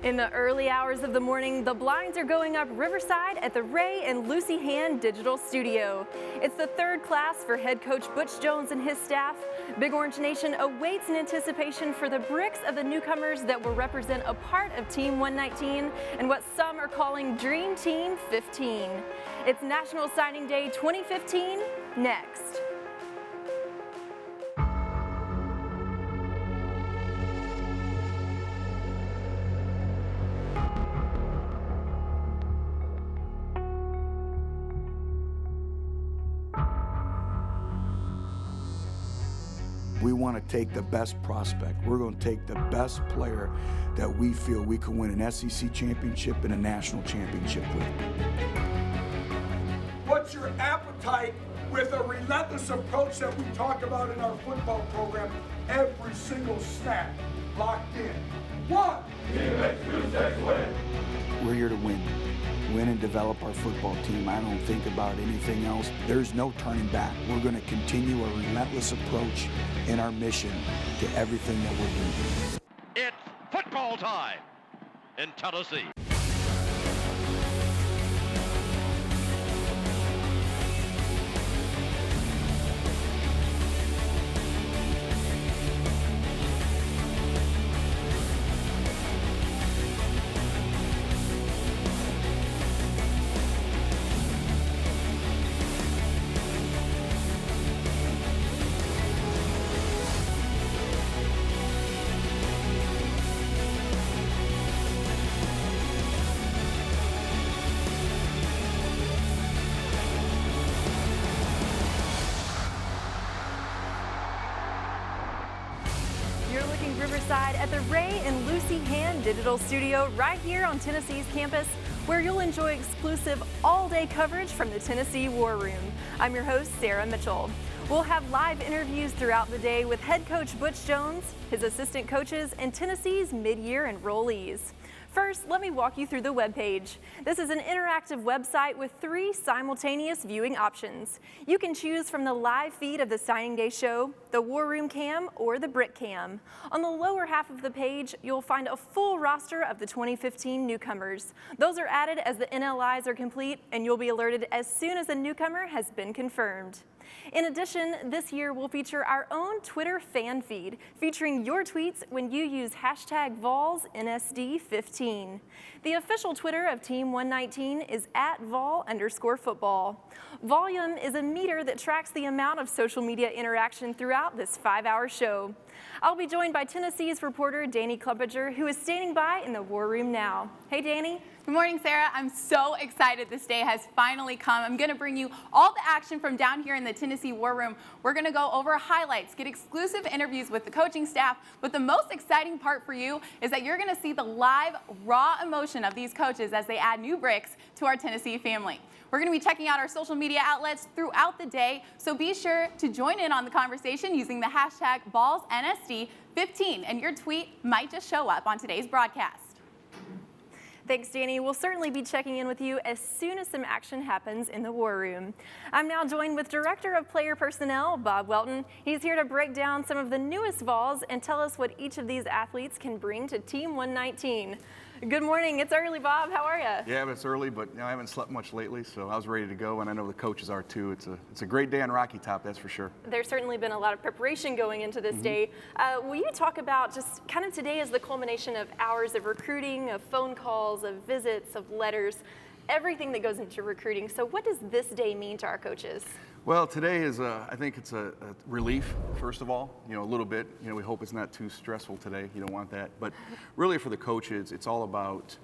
In the early hours of the morning, the blinds are going up Riverside at the Ray and Lucy Hand Digital Studio. It's the third class for head coach Butch Jones and his staff. Big Orange Nation awaits in anticipation for the bricks of the newcomers that will represent a part of Team 119 and what some are calling Dream Team 15. It's National Signing Day 2015, next. We want to take the best prospect. We're going to take the best player that we feel we can win an SEC championship and a national championship with. What's your appetite with a relentless approach that we talk about in our football program? Every single snap locked in. One. We're here to win. Win and develop our football team. I don't think about anything else. There's no turning back. We're going to continue a relentless approach in our mission to everything that we're doing. It's football time in Tennessee. You're looking Riverside at the Ray and Lucy Hand Digital Studio right here on Tennessee's campus, where you'll enjoy exclusive all-day coverage from the Tennessee War Room. I'm your host, Sara Mitchell. We'll have live interviews throughout the day with head coach Butch Jones, his assistant coaches, and Tennessee's mid-year enrollees. First, let me walk you through the webpage. This is an interactive website with 3 simultaneous viewing options. You can choose from the live feed of the Signing Day show, the War Room Cam, or the Brick Cam. On the lower half of the page, you'll find a full roster of the 2015 newcomers. Those are added as the NLIs are complete, and you'll be alerted as soon as a newcomer has been confirmed. In addition, this year we'll feature our own Twitter fan feed, featuring your tweets when you use hashtag VolsNSD15. The official Twitter of Team 119 is @Vol_football. Volume is a meter that tracks the amount of social media interaction throughout this 5-hour show. I'll be joined by Tennessee's reporter Danny Klumpinger, who is standing by in the War Room now. Hey, Danny. Good morning, Sarah. I'm so excited this day has finally come. I'm going to bring you all the action from down here in the Tennessee War Room. We're going to go over highlights, get exclusive interviews with the coaching staff, but the most exciting part for you is that you're going to see the live, raw emotion of these coaches as they add new bricks to our Tennessee family. We're going to be checking out our social media outlets throughout the day, so be sure to join in on the conversation using the hashtag VolsNSD15, and your tweet might just show up on today's broadcast. Thanks, Danny. We'll certainly be checking in with you as soon as some action happens in the War Room. I'm now joined with Director of Player Personnel, Bob Welton. He's here to break down some of the newest Vols and tell us what each of these athletes can bring to Team 119. Good morning. It's early, Bob. How are you? Yeah, it's early, but I haven't slept much lately, so I was ready to go, and I know the coaches are too. It's a great day on Rocky Top, that's for sure. There's certainly been a lot of preparation going into this day. Will you talk about just kind of today as the culmination of hours of recruiting, of phone calls, of visits, of letters, everything that goes into recruiting. So what does this day mean to our coaches? Well, today is, I think it's a relief, first of all, a little bit. We hope it's not too stressful today. You don't want that. But really for the coaches, it's all about,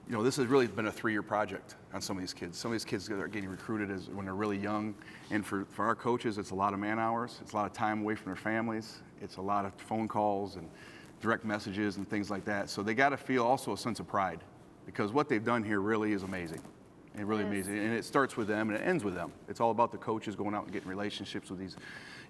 this has really been a 3-year project on some of these kids. Some of these kids are getting recruited when they're really young. And for our coaches, it's a lot of man hours. It's a lot of time away from their families. It's a lot of phone calls and direct messages and things like that. So they got to feel also a sense of pride, because what they've done here really is amazing. And really amazing. And it starts with them and it ends with them. It's all about the coaches going out and getting relationships with these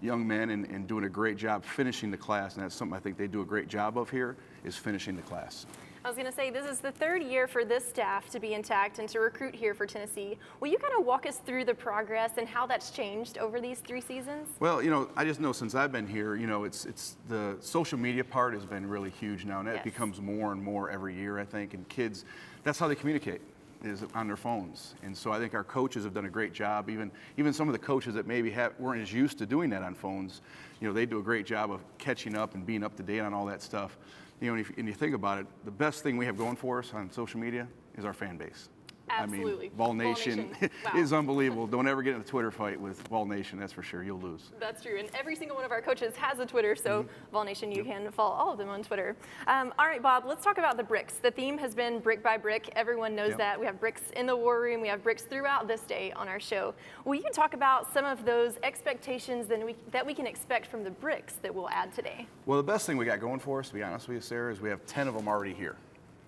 young men and doing a great job finishing the class. And that's something I think they do a great job of here, is finishing the class. I was going to say, this is the third year for this staff to be intact and to recruit here for Tennessee. Will you kind of walk us through the progress and how that's changed over these 3 seasons? Well, I just know since I've been here, it's the social media part has been really huge now, and that becomes more and more every year, I think. And kids, that's how they communicate, is on their phones. And so I think our coaches have done a great job. Even some of the coaches that maybe weren't as used to doing that on phones, they do a great job of catching up and being up to date on all that stuff. And you think about it, the best thing we have going for us on social media is our fan base. Absolutely. I mean, Vol Nation wow. is unbelievable. Don't ever get in a Twitter fight with Vol Nation, that's for sure. You'll lose. That's true. And every single one of our coaches has a Twitter, so Vol Nation, you can follow all of them on Twitter. All right, Bob, let's talk about the bricks. The theme has been brick by brick. Everyone knows that. We have bricks in the war room. We have bricks throughout this day on our show. Will you talk about some of those expectations that we can expect from the bricks that we'll add today? Well, the best thing we got going for us, to be honest with you, Sarah, is we have 10 of them already here.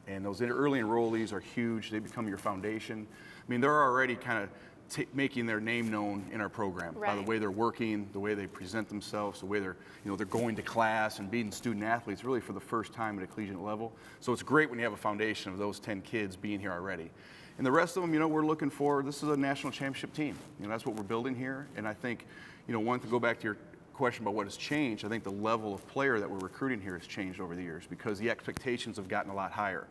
And those early enrollees are huge. They become your foundation. I mean, they're already kind of making their name known in our program by the way they're working, the way they present themselves, the way they're going to class and being student athletes really for the first time at a collegiate level. So it's great when you have a foundation of those 10 kids being here already. And the rest of them, we're looking for, this is a national championship team. That's what we're building here. And I think, one, to go back to your question about what has changed, I think the level of player that we're recruiting here has changed over the years because the expectations have gotten a lot higher.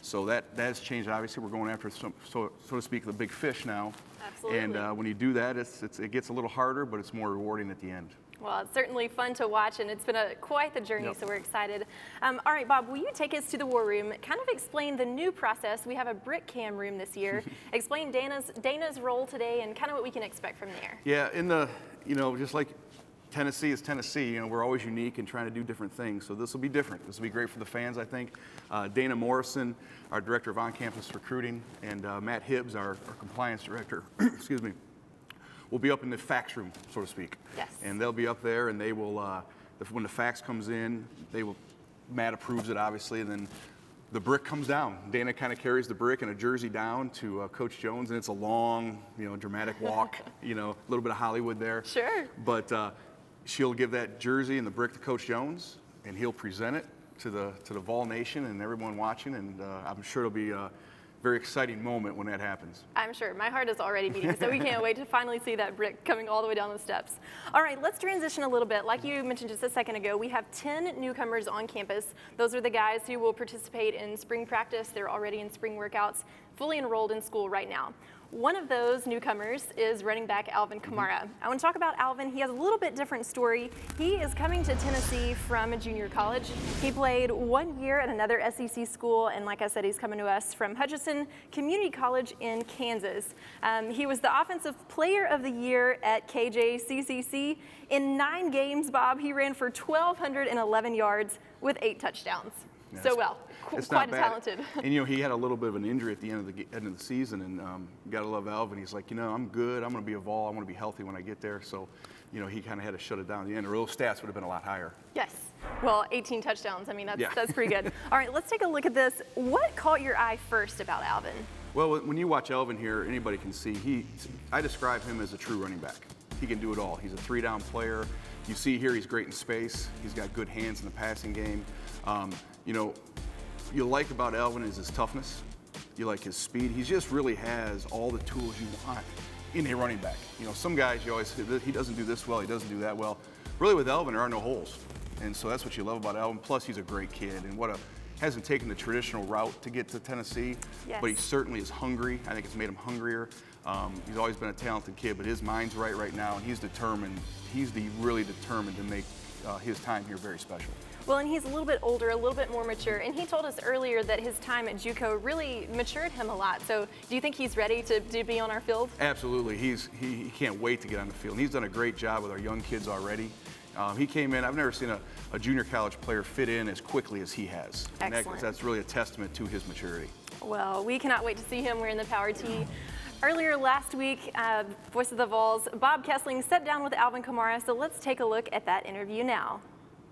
So that has changed. Obviously, we're going after, so to speak, the big fish now. Absolutely. And when you do that, it gets a little harder, but it's more rewarding at the end. Well, it's certainly fun to watch, and it's been quite the journey, so we're excited. All right, Bob, will you take us to the war room, kind of explain the new process? We have a brick cam room this year. Explain Dana's role today and kind of what we can expect from there. Yeah, just like Tennessee is Tennessee, we're always unique and trying to do different things. So this will be different. This will be great for the fans, I think. Dana Morrison, our director of on-campus recruiting, and Matt Hibbs, our compliance director, excuse me, will be up in the fax room, so to speak. Yes. And they'll be up there, and they will, when the fax comes in, Matt approves it, obviously, and then the brick comes down. Dana kind of carries the brick and a jersey down to Coach Jones, and it's a long, dramatic walk, a little bit of Hollywood there. Sure. But she'll give that jersey and the brick to Coach Jones, and he'll present it to the Vol Nation and everyone watching, and I'm sure it'll be a very exciting moment when that happens. I'm sure. My heart is already beating, so we can't wait to finally see that brick coming all the way down the steps. All right, let's transition a little bit. Like you mentioned just a second ago, we have 10 newcomers on campus. Those are the guys who will participate in spring practice. They're already in spring workouts, fully enrolled in school right now. One of those newcomers is running back Alvin Kamara. I want to talk about Alvin. He has a little bit different story. He is coming to Tennessee from a junior college. He played 1 year at another SEC school, and like I said, he's coming to us from Hutchinson Community College in Kansas. He was the Offensive Player of the Year at KJCCC. In 9 games, Bob, he ran for 1,211 yards with 8 touchdowns. Yes. So well. It's quite not bad. Talented. And he had a little bit of an injury at the end of the season, and you gotta love Alvin. He's like, I'm good. I'm gonna be a Vol. I want to be healthy when I get there. So, he kind of had to shut it down at the end. Or those stats would have been a lot higher. Yes. Well, 18 touchdowns. I mean, that's pretty good. All right, let's take a look at this. What caught your eye first about Alvin? Well, when you watch Alvin here, anybody can see I describe him as a true running back. He can do it all. He's a 3-down player. You see here, he's great in space. He's got good hands in the passing game. You like about Alvin is his toughness. You like his speed. He just really has all the tools you want in a running back. Some guys you always say, he doesn't do this well, he doesn't do that well. Really with Alvin, there are no holes. And so that's what you love about Alvin. Plus, he's a great kid. And hasn't taken the traditional route to get to Tennessee, but he certainly is hungry. I think it's made him hungrier. He's always been a talented kid, but his mind's right now, and he's determined. He's really determined to make his time here very special. Well, and he's a little bit older, a little bit more mature, and he told us earlier that his time at JUCO really matured him a lot. So do you think he's ready to be on our field? Absolutely. He can't wait to get on the field. And he's done a great job with our young kids already. He came in, I've never seen a junior college player fit in as quickly as he has. Excellent. And that's really a testament to his maturity. Well, we cannot wait to see him wearing the Power Tee. Earlier last week, Voice of the Vols, Bob Kessling sat down with Alvin Kamara, so let's take a look at that interview now.